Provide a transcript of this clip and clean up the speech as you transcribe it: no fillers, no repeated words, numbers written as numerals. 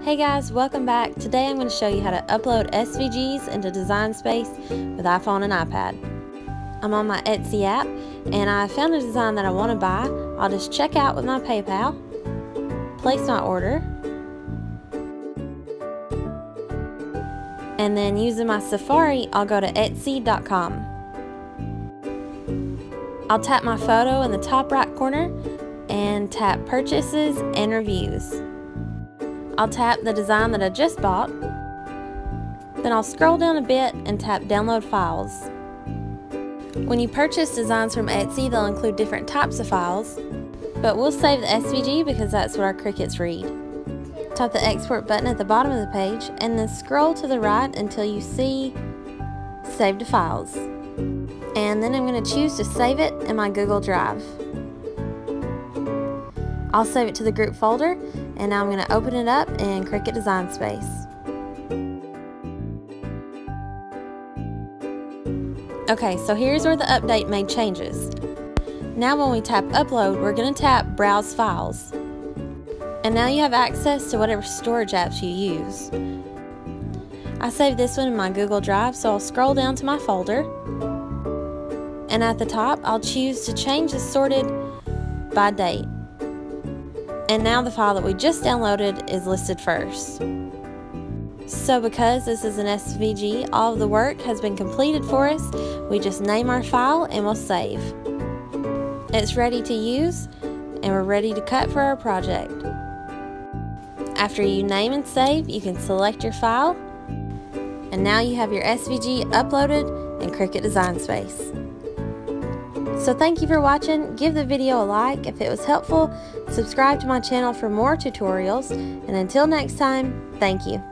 Hey guys, welcome back. Today I'm going to show you how to upload SVGs into Design Space with iPhone and iPad. I'm on my Etsy app and I found a design that I want to buy. I'll just check out with my PayPal, place my order, and then using my Safari, I'll go to Etsy.com. I'll tap my photo in the top right corner and tap Purchases and Reviews. I'll tap the design that I just bought, then I'll scroll down a bit and tap Download Files. When you purchase designs from Etsy, they'll include different types of files, but we'll save the SVG because that's what our Cricuts read. Tap the Export button at the bottom of the page and then scroll to the right until you see Save to Files. And then I'm going to choose to save it in my Google Drive. I'll save it to the group folder, and now I'm going to open it up in Cricut Design Space. Okay, so here's where the update made changes. Now when we tap Upload, we're going to tap Browse Files. And now you have access to whatever storage apps you use. I saved this one in my Google Drive, so I'll scroll down to my folder. And at the top, I'll choose to change the sorted by date. And now the file that we just downloaded is listed first. So because this is an SVG, all of the work has been completed for us. We just name our file and we'll save. It's ready to use and we're ready to cut for our project. After you name and save, you can select your file. And now you have your SVG uploaded in Cricut Design Space. So thank you for watching. Give the video a like if it was helpful. Subscribe to my channel for more tutorials. And until next time, thank you.